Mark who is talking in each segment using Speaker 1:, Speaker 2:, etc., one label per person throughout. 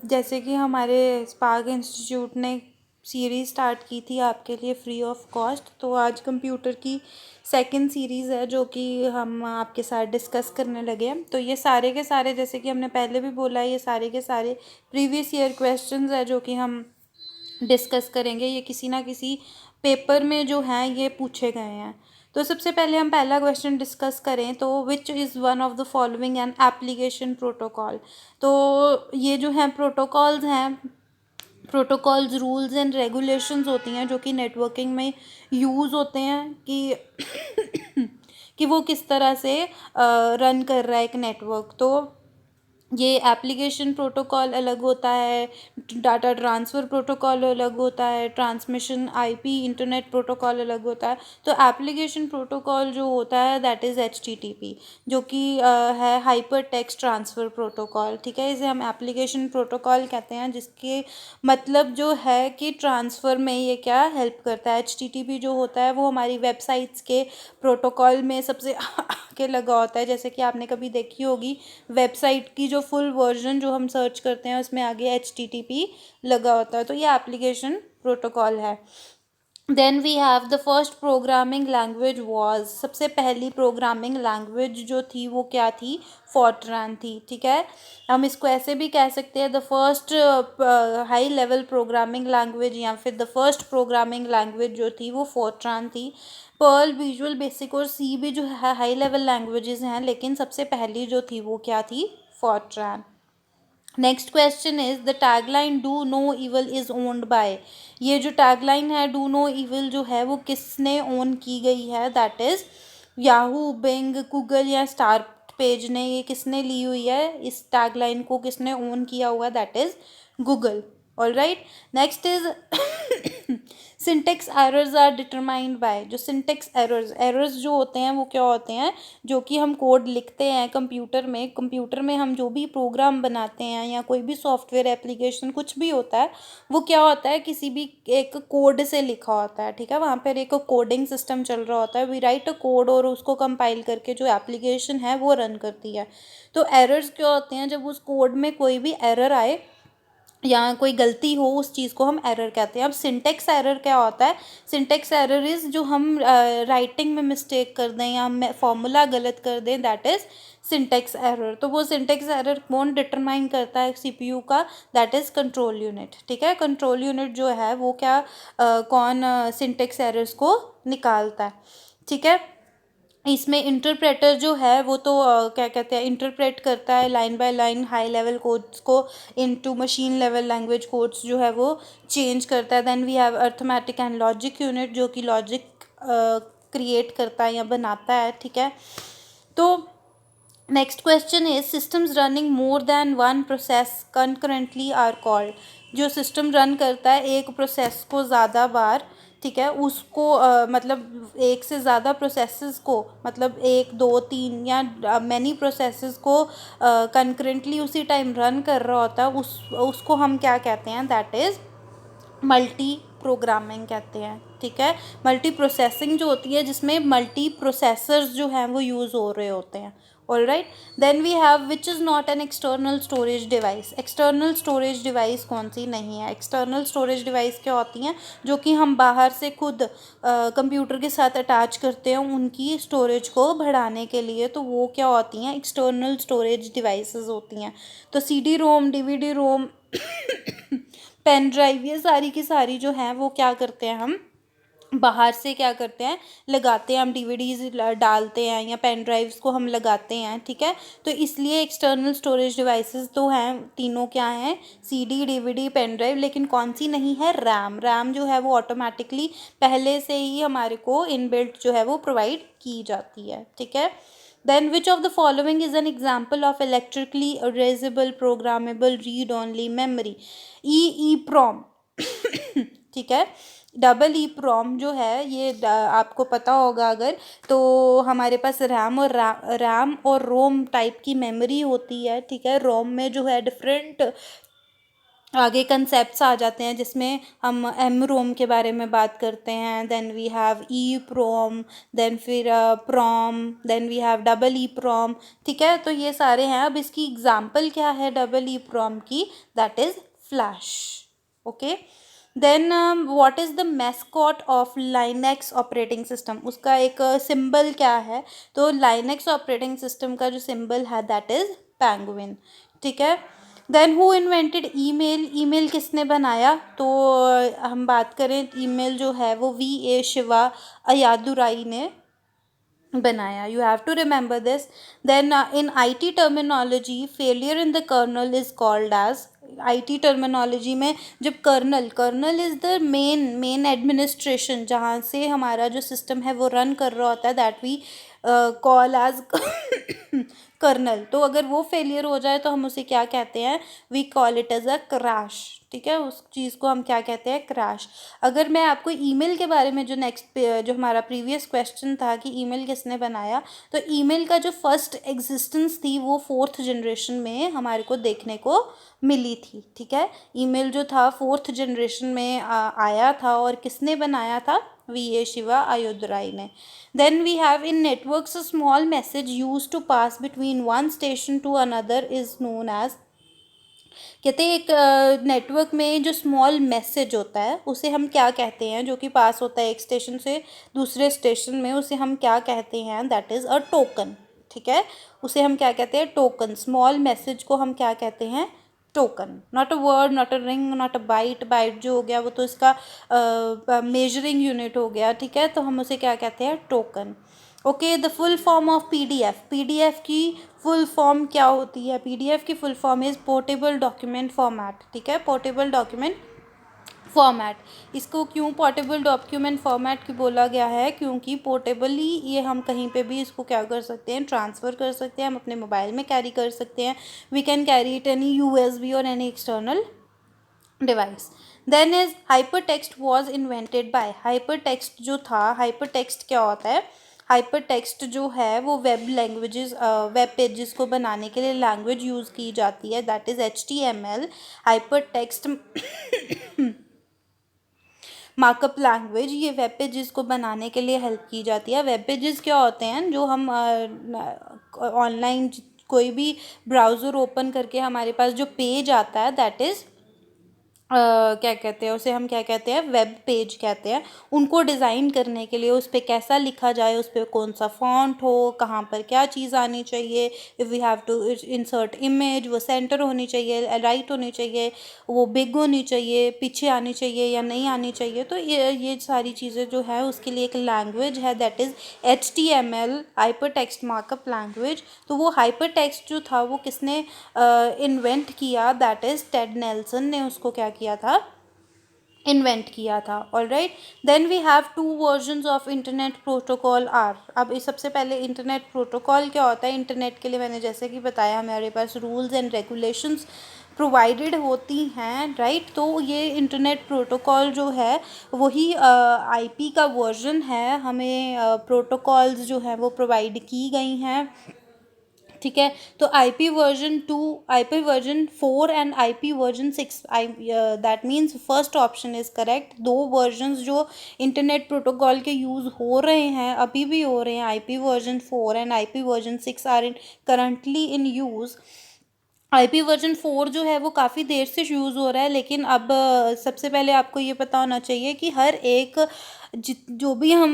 Speaker 1: जैसे कि हमारे स्पार्क इंस्टीट्यूट ने सीरीज़ स्टार्ट की थी आपके लिए फ्री ऑफ कॉस्ट, तो आज कंप्यूटर की सेकंड सीरीज़ है जो कि हम आपके साथ डिस्कस करने लगे हैं। तो ये सारे के सारे, जैसे कि हमने पहले भी बोला, ये सारे के सारे प्रीवियस ईयर क्वेश्चंस है जो कि हम डिस्कस करेंगे। ये किसी ना किसी पेपर में जो हैं ये पूछे गए हैं। तो सबसे पहले हम पहला क्वेश्चन डिस्कस करें तो which is one of the following an application protocol. तो ये जो हैं प्रोटोकॉल्स हैं, प्रोटोकॉल्स रूल्स एंड रेगुलेशंस होती हैं जो कि नेटवर्किंग में यूज़ होते हैं कि कि वो किस तरह से रन कर रहा है एक नेटवर्क। तो ये एप्लीकेशन प्रोटोकॉल अलग होता है, डाटा ट्रांसफ़र प्रोटोकॉल अलग होता है, ट्रांसमिशन आईपी इंटरनेट प्रोटोकॉल अलग होता है। तो एप्लीकेशन प्रोटोकॉल जो होता है दैट इज़ एचटीटीपी, जो कि है हाइपर टेक्स्ट ट्रांसफ़र प्रोटोकॉल। ठीक है, इसे हम एप्लीकेशन प्रोटोकॉल कहते हैं, जिसके मतलब जो है कि ट्रांसफ़र में ये क्या हेल्प करता है। एचटीटीपी जो होता है वो हमारी वेबसाइट्स के प्रोटोकॉल में सबसे आगे लगा होता है। जैसे कि आपने कभी देखी होगी वेबसाइट की जो फुल वर्जन जो हम सर्च करते हैं उसमें आगे एचटीटीपी लगा होता है। तो ये एप्लीकेशन प्रोटोकॉल है। Then we have the first programming language was, सबसे पहली प्रोग्रामिंग लैंग्वेज जो थी वो क्या थी, फॉर्ट्रान थी। ठीक है, हम इसको ऐसे भी कह सकते हैं the first high level programming language, या फिर द फर्स्ट प्रोग्रामिंग लैंग्वेज जो थी वो फॉर्ट्रान थी। पर्ल, विजुअल बेसिक और सी भी जो है हाई लेवल लैंग्वेजेस हैं, लेकिन सबसे पहली जो थी वो क्या थी, Fortran. Next question is the tagline do no evil is owned by. ये जो टैगलाइन है डू नो इविल जो है वो किसने ओन की गई है, that is Yahoo, Bing, Google या स्टार पेज ने, ये किसने ली हुई है, इस टैगलाइन को किसने ओन किया हुआ है, that is Google. All right, next is syntax errors are determined by. जो सिंटेक्स एरर्स जो होते हैं वो क्या होते हैं, जो कि हम कोड लिखते हैं कंप्यूटर में हम जो भी प्रोग्राम बनाते हैं या कोई भी सॉफ्टवेयर एप्लीकेशन कुछ भी होता है, वो क्या होता है, किसी भी एक कोड से लिखा होता है। ठीक है, वहाँ पर एक कोडिंग सिस्टम चल रहा होता है, वी राइट अ कोड और उसको कंपाइल करके जो एप्लीकेशन है वो रन करती है। तो एरर्स क्या होते हैं, जब उस कोड में कोई भी एरर आए या कोई गलती हो, उस चीज़ को हम एरर कहते हैं। अब सिंटेक्स एरर क्या होता है, सिंटेक्स एरर इज़ जो हम राइटिंग में मिस्टेक कर दें या हम फॉर्मूला गलत कर दें, दैट इज़ सिंटेक्स एरर। तो वो सिंटेक्स एरर कौन डिटरमाइन करता है सीपीयू का, दैट इज़ कंट्रोल यूनिट। ठीक है, कंट्रोल यूनिट जो है वो क्या कौन सिंटेक्स एरर्स को निकालता है। ठीक है, इसमें इंटरप्रेटर जो है वो तो क्या कहते हैं, इंटरप्रेट करता है line by line high level codes को into machine level language codes जो है वो चेंज करता है। Then we have arithmetic and logic unit, जो कि लॉजिक क्रिएट करता है या बनाता है। ठीक है, तो next question is systems running more than one process concurrently are called. जो सिस्टम रन करता है एक प्रोसेस को ज़्यादा बार, ठीक है, उसको मतलब एक से ज़्यादा प्रोसेसेस को, मतलब एक दो तीन या मैनी प्रोसेसेस को कंकरेंटली उसी टाइम रन कर रहा होता है, उसको हम क्या कहते हैं, दैट इज़ मल्टी प्रोग्रामिंग कहते हैं। ठीक है, मल्टी प्रोसेसिंग जो होती है जिसमें मल्टी प्रोसेसर्स जो हैं वो यूज़ हो रहे होते हैं। All right, then we have which is not an external storage device. एक्सटर्नल स्टोरेज डिवाइस कौन सी नहीं है, एक्सटर्नल स्टोरेज डिवाइस क्या होती हैं, जो कि हम बाहर से खुद कंप्यूटर के साथ अटैच करते हैं उनकी स्टोरेज को बढ़ाने के लिए, तो वो क्या होती हैं, एक्सटर्नल स्टोरेज डिवाइसेस होती हैं। तो सीडी रोम, डीवीडी रोम, पेन ड्राइव, ये सारी की सारी जो हैं वो क्या करते हैं, हम बाहर से क्या करते हैं, लगाते हैं, हम डीवीडीज डालते हैं या पेन ड्राइव्स को हम लगाते हैं। ठीक है, तो इसलिए एक्सटर्नल स्टोरेज डिवाइसेस तो हैं, तीनों क्या हैं, सीडी, डीवीडी, पेन ड्राइव, लेकिन कौन सी नहीं है, रैम। रैम जो है वो ऑटोमेटिकली पहले से ही हमारे को इनबिल्ट जो है वो प्रोवाइड की जाती है। ठीक है, then which of the following is an example of electrically erasable programmable read only memory, EEPROM। ठीक है, डबल ई प्रॉम जो है ये आपको पता होगा अगर, तो हमारे पास रैम और रोम टाइप की मेमोरी होती है। ठीक है, रोम में जो है डिफरेंट आगे कंसेप्ट्स आ जाते हैं जिसमें हम एम रोम के बारे में बात करते हैं, then we have E PROM, then फिर PROM, then we have double E PROM. ठीक है, तो ये सारे हैं। अब इसकी एग्जांपल क्या है डबल ई प्रॉम की? That is flash. Okay, then what is the mascot of Linux operating system? उसका एक सिंबल क्या है? तो लाइनेक्स ऑपरेटिंग सिस्टम का जो सिंबल है दैट इज़ पेंगुइन। ठीक है, then who invented email? Email किसने बनाया? तो हम बात करें ईमेल जो है वो V.A. शिवा अय्यादुराई ने बनाया। You have to remember this. Then in IT terminology failure in the kernel is called as? IT terminology में जब kernel is the main administration, जहाँ से हमारा जो सिस्टम है वो रन कर रहा होता है, that we call as kernel. तो अगर वो फेलियर हो जाए तो हम उसे क्या कहते हैं? We call it as a crash. ठीक है, उस चीज़ को हम क्या कहते हैं? क्रैश। अगर मैं आपको ईमेल के बारे में जो हमारा प्रीवियस क्वेश्चन था कि ईमेल किसने बनाया, तो ईमेल का जो फर्स्ट एग्जिस्टेंस थी वो 4th जनरेशन में हमारे को देखने को मिली थी। ठीक है, ईमेल जो था 4th जनरेशन में आया था, और किसने बनाया था? V.A. शिवा अय्यादुराई ने। Then we have in networks a small message use to pass between one station to another is known as? कहते हैं एक नेटवर्क में जो स्मॉल मैसेज होता है उसे हम क्या कहते हैं, जो कि पास होता है एक स्टेशन से दूसरे स्टेशन में, उसे हम क्या कहते हैं? That is a token. ठीक है, उसे हम क्या कहते हैं? टोकन। स्मॉल मैसेज को हम क्या कहते हैं? Token. Not a word, not a ring, not a byte. Byte जो हो गया वो तो इसका मेजरिंग यूनिट हो गया। ठीक है, तो हम उसे क्या कहते हैं? Token. Okay, the full form of PDF? PDF की फुल फॉर्म क्या होती है? PDF की full form is portable document format. ठीक है, पोर्टेबल डॉक्यूमेंट फॉर्मेट। इसको क्यों पोर्टेबल डॉक्यूमेंट फॉर्मेट की बोला गया है? क्योंकि पोर्टेबली ये हम कहीं पे भी इसको क्या कर सकते हैं? ट्रांसफ़र कर सकते हैं, हम अपने मोबाइल में कैरी कर सकते हैं। We can carry it any USB और any external device. Then is hypertext was invented by? Hypertext जो था, हाइपर टेक्स्ट क्या होता है? हाइपर टेक्स्ट जो है वो वेब पेजेस को बनाने के लिए लैंग्वेज यूज़ की जाती है, that is HTML। Hyper text markup language, ये वेब पेजेस को बनाने के लिए हेल्प की जाती है। वेब पेजेस क्या होते हैं? जो हम ऑनलाइन कोई भी ब्राउज़र ओपन करके हमारे पास जो पेज आता है दैट इज़ क्या कहते हैं उसे? हम क्या कहते हैं? वेब पेज कहते हैं। उनको डिज़ाइन करने के लिए उस पर कैसा लिखा जाए, उस पर कौन सा फॉन्ट हो, कहाँ पर क्या चीज़ आनी चाहिए, if we have to insert image, वो सेंटर होनी चाहिए, राइट होनी चाहिए, वो बिग होनी चाहिए, पीछे आनी चाहिए या नहीं आनी चाहिए। तो ये सारी चीज़ें जो है उसके लिए एक लैंग्वेज है that is HTML, hyper text markup language. तो वो हाइपर टेक्स्ट जो था वो किसने इन्वेंट किया? दैट इज़ टेड नेल्सन ने उसको क्या किया था? इन्वेंट किया था। All right, then we have 2 versions of internet protocol are. अब इस सबसे पहले इंटरनेट प्रोटोकॉल क्या होता है? इंटरनेट के लिए मैंने जैसे कि बताया हमारे पास रूल्स एंड रेगुलेशंस प्रोवाइडेड होती हैं, राइट। तो ये इंटरनेट प्रोटोकॉल जो है वही IP का वर्जन है। हमें प्रोटोकॉल्स जो हैं वो प्रोवाइड की गई हैं। ठीक है, तो IP version 2, IP version 4 and IP version 6, that means first option is correct. 2 versions जो इंटरनेट प्रोटोकॉल के यूज़ हो रहे हैं, अभी भी हो रहे हैं, IP version 4 and IP version 6 are in currently in use. IP version 4 जो है वो काफ़ी देर से यूज़ हो रहा है, लेकिन अब सबसे पहले आपको ये पता होना चाहिए कि हर एक जो भी हम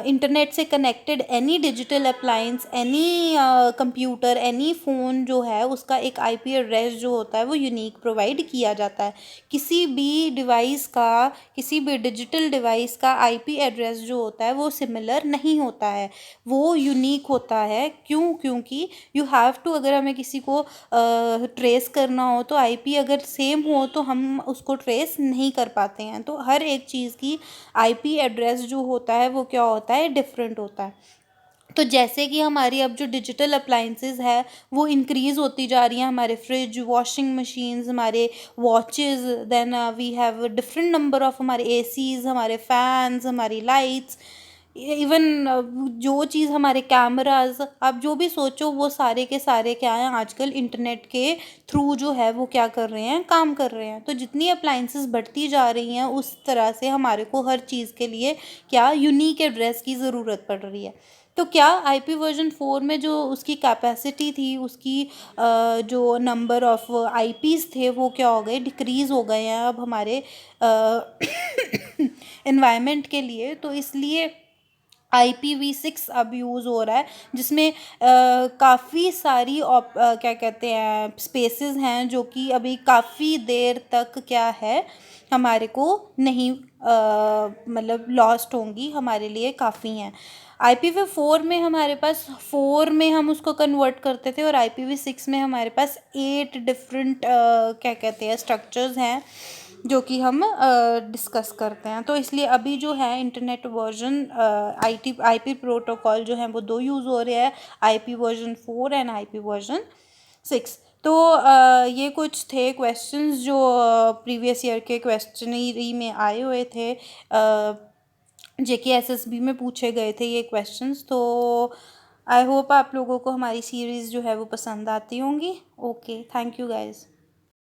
Speaker 1: इंटरनेट से connected any digital appliance, any computer, any phone जो है उसका एक IP एड्रेस जो होता है वो यूनिक प्रोवाइड किया जाता है। किसी भी डिवाइस का, किसी भी डिजिटल डिवाइस का IP एड्रेस जो होता है वो सिमिलर नहीं होता है, वो यूनिक होता है। क्यों? क्योंकि यू हैव टू, अगर हमें किसी को ट्रेस करना हो तो IP अगर सेम हो तो हम उसको ट्रेस नहीं कर पाते हैं। तो हर एक चीज़ की IP एड्रेस जो होता है वो क्या होता है? डिफरेंट होता है। तो जैसे कि हमारी अब जो डिजिटल अप्लाइंसेस है वो इंक्रीज़ होती जा रही हैं, हमारे फ्रिज, वॉशिंग मशीन्स, हमारे watches, then we have different number of हमारे ACs, हमारे फैंस, हमारी लाइट्स, इवन जो चीज़ हमारे कैमराज, आप जो भी सोचो वो सारे के सारे क्या हैं आजकल इंटरनेट के थ्रू जो है वो क्या कर रहे हैं, काम कर रहे हैं। तो जितनी अप्लाइंसेस बढ़ती जा रही हैं उस तरह से हमारे को हर चीज़ के लिए क्या यूनिक एड्रेस की ज़रूरत पड़ रही है। तो क्या आईपी वर्जन 4 में जो उसकी कैपेसिटी थी, उसकी जो नंबर ऑफ आईपीज़ थे वो क्या हो गए, डिक्रीज़ हो गए हैं अब हमारे इन्वायरमेंट के लिए। तो इसलिए IPv6 अब यूज़ हो रहा है, जिसमें काफ़ी सारी क्या कहते हैं स्पेसेस हैं जो कि अभी काफ़ी देर तक क्या है हमारे को नहीं मतलब लॉस्ट होंगी, हमारे लिए काफ़ी हैं। IPv4 में हमारे पास 4 में हम उसको कन्वर्ट करते थे, और IPv6 में हमारे पास 8 डिफरेंट क्या कहते हैं स्ट्रक्चर्स हैं जो कि हम डिस्कस करते हैं। तो इसलिए अभी जो है इंटरनेट वर्जन आईपी प्रोटोकॉल जो है वो दो यूज़ हो रहे हैं, IP version 4 and IP version 6। तो ये कुछ थे क्वेश्चंस जो प्रीवियस ईयर के क्वेश्चनरी में आए हुए थे, JKSSB में पूछे गए थे ये क्वेश्चंस। तो आई होप आप लोगों को हमारी सीरीज़ जो है वो पसंद आती होंगी। Okay, thank you guys.